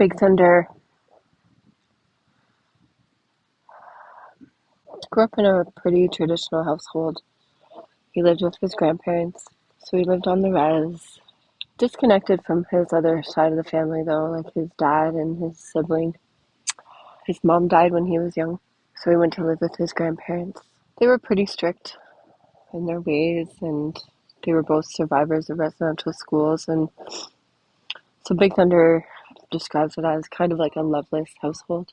Big Thunder grew up in a pretty traditional household. He lived with his grandparents, so he lived on the res. Disconnected from his other side of the family, though, like his dad and his sibling. His mom died when he was young, so he went to live with his grandparents. They were pretty strict in their ways, and they were both survivors of residential schools, and so Big Thunder describes it as kind of like a loveless household.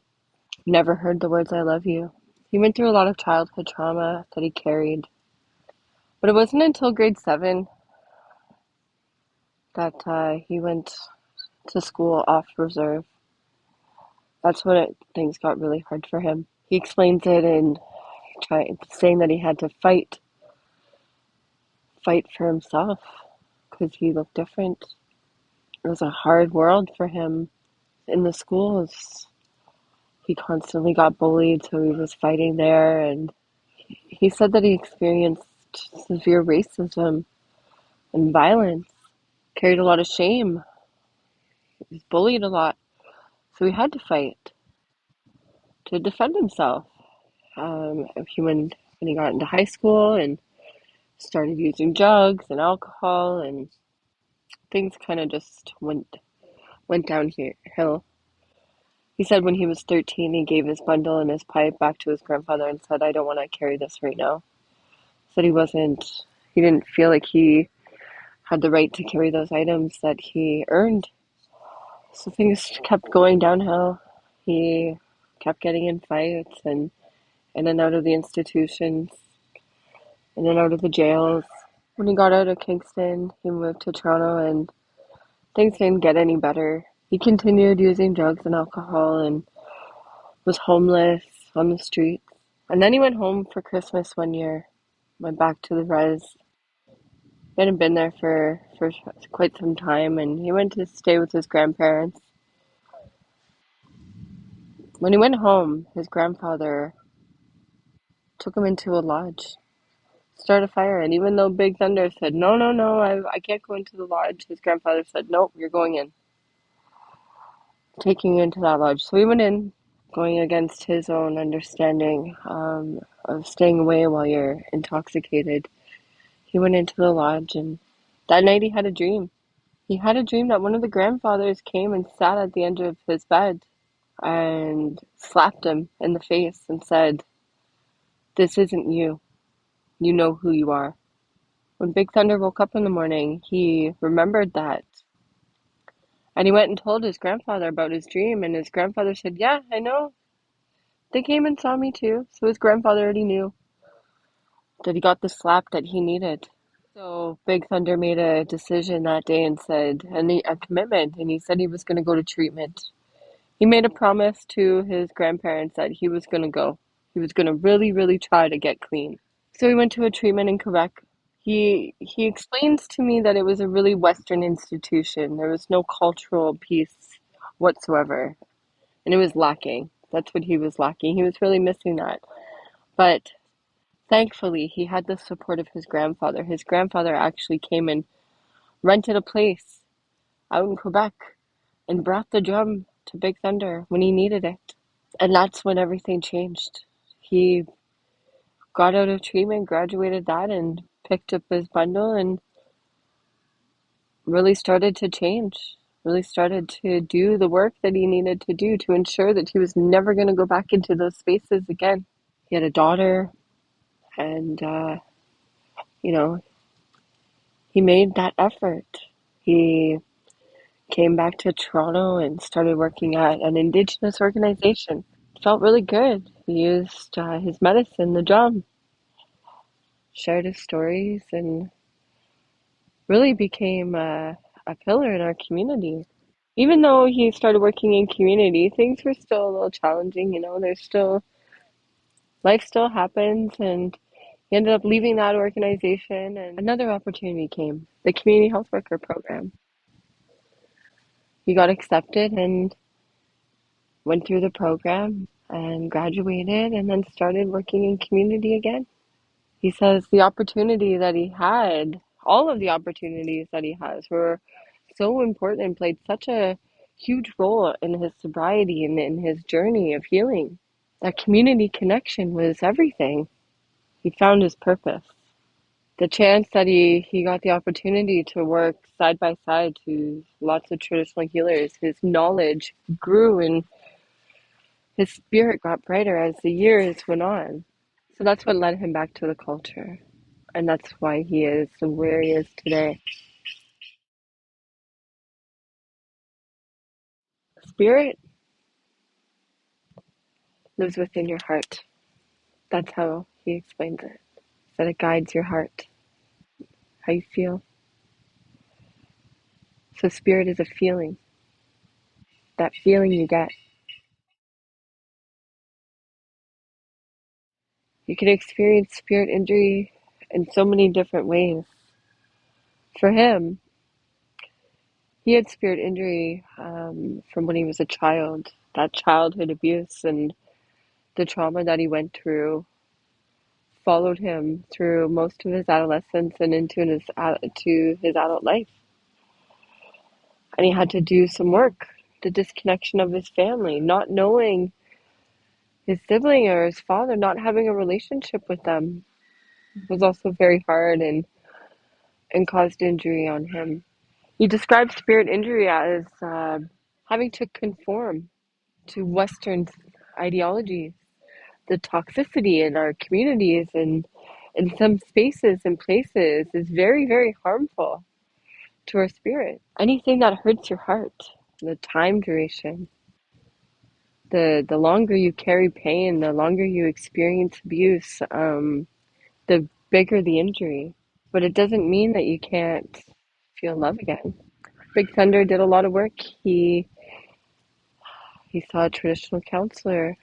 Never heard the words "I love you." He went through a lot of childhood trauma that he carried, but it wasn't until grade 7 that he went to school off reserve. That's when things got really hard for him. He explains it in saying that he had to fight for himself because he looked different. It was a hard world for him in the schools. He constantly got bullied, so he was fighting there, and he said that he experienced severe racism and violence, carried a lot of shame, he was bullied a lot, so he had to fight to defend himself. When he got into high school and started using drugs and alcohol, and things kind of just went downhill. He said when he was 13, he gave his bundle and his pipe back to his grandfather and said, "I don't want to carry this right now." Said he didn't feel like he had the right to carry those items that he earned. So things kept going downhill. He kept getting in fights and in and out of the institutions, in and out of the jails. When he got out of Kingston, he moved to Toronto, and things didn't get any better. He continued using drugs and alcohol and was homeless on the streets. And then he went home for Christmas one year, went back to the res. He hadn't been there for quite some time, and he went to stay with his grandparents. When he went home, his grandfather took him into a lodge, started a fire, and even though Big Thunder said, "No, no, no, I can't go into the lodge," his grandfather said, "Nope, you're going in," taking you into that lodge. So he went in, going against his own understanding of staying away while you're intoxicated. He went into the lodge, and that night he had a dream. He had a dream that one of the grandfathers came and sat at the end of his bed and slapped him in the face and said, "This isn't you. You know who you are." When Big Thunder woke up in the morning, he remembered that. And he went and told his grandfather about his dream, and his grandfather said, "Yeah, I know. They came and saw me too." So his grandfather already knew that he got the slap that he needed. So Big Thunder made a decision that day and said, a commitment, and he said he was going to go to treatment. He made a promise to his grandparents that he was going to go. He was going to really, really try to get clean. So he went to a treatment in Quebec. He explains to me that it was a really Western institution. There was no cultural piece whatsoever, and it was lacking. That's what he was lacking. He was really missing that. But thankfully, he had the support of his grandfather. His grandfather actually came and rented a place out in Quebec and brought the drum to Big Thunder when he needed it. And that's when everything changed. He got out of treatment, graduated that, and picked up his bundle and really started to change, really started to do the work that he needed to do to ensure that he was never going to go back into those spaces again. He had a daughter, and, you know, he made that effort. He came back to Toronto and started working at an Indigenous organization. It felt really good. He used his medicine, the drum, shared his stories, and really became a pillar in our community. Even though he started working in community, things were still a little challenging, life still happens, and he ended up leaving that organization, and another opportunity came, the community health worker program. He got accepted and went through the program and graduated and then started working in community again. He says the opportunity that he had, all of the opportunities that he has were so important and played such a huge role in his sobriety and in his journey of healing. That community connection was everything. He found his purpose. The chance that he got the opportunity to work side by side to lots of traditional healers, his knowledge grew and his spirit got brighter as the years went on. So that's what led him back to the culture. And that's why he is where he is today. Spirit lives within your heart. That's how he explains it. That it guides your heart, how you feel. So spirit is a feeling. That feeling you get. You can experience spirit injury in so many different ways. For him, he had spirit injury from when he was a child. That childhood abuse and the trauma that he went through followed him through most of his adolescence and into his adult life. And he had to do some work, the disconnection of his family, not knowing his sibling or his father, not having a relationship with them was also very hard and caused injury on him. He described spirit injury as having to conform to Western ideologies, the toxicity in our communities and in some spaces and places is very, very harmful to our spirit. Anything that hurts your heart, the time duration, the longer you carry pain, the longer you experience abuse, the bigger the injury. But it doesn't mean that you can't feel love again. Big Thunder did a lot of work. He saw a traditional counselor,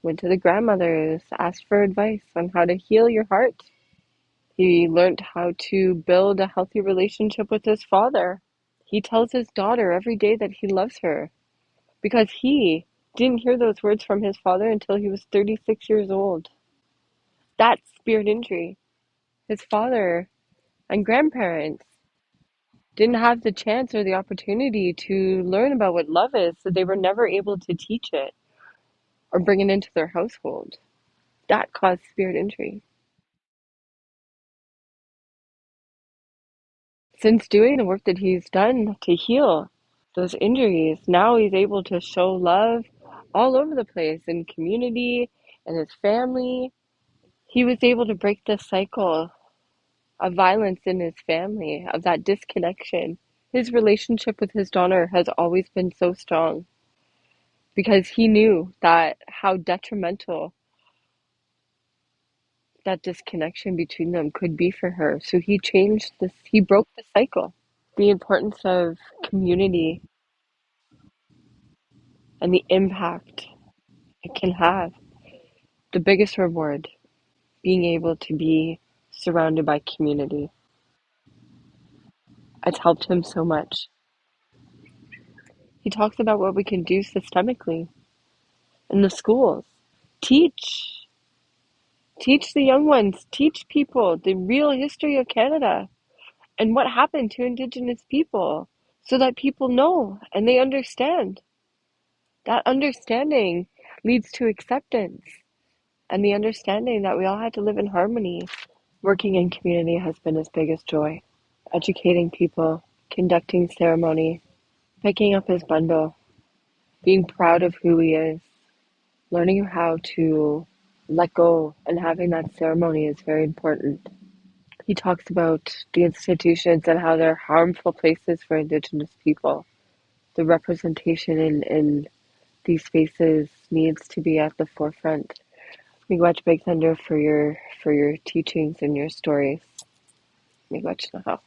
went to the grandmothers, asked for advice on how to heal your heart. He learned how to build a healthy relationship with his father. He tells his daughter every day that he loves her because he didn't hear those words from his father until he was 36 years old. That's spirit injury. His father and grandparents didn't have the chance or the opportunity to learn about what love is, so they were never able to teach it or bring it into their household. That caused spirit injury. Since doing the work that he's done to heal those injuries, now he's able to show love all over the place in community and his family. He was able to break the cycle of violence in his family, of that disconnection. His relationship with his daughter has always been so strong because he knew that how detrimental that disconnection between them could be for her. So he changed this, he broke the cycle. The importance of community and the impact it can have. The biggest reward, being able to be surrounded by community. It's helped him so much. He talks about what we can do systemically in the schools. Teach. Teach the young ones. Teach people the real history of Canada and what happened to Indigenous people so that people know and they understand. That understanding leads to acceptance and the understanding that we all had to live in harmony. Working in community has been his biggest joy. Educating people, conducting ceremony, picking up his bundle, being proud of who he is, learning how to let go and having that ceremony is very important. He talks about the institutions and how they're harmful places for Indigenous people. The representation in these spaces needs to be at the forefront. Miigwech Big Thunder for your teachings and your stories. Miigwech Nahal.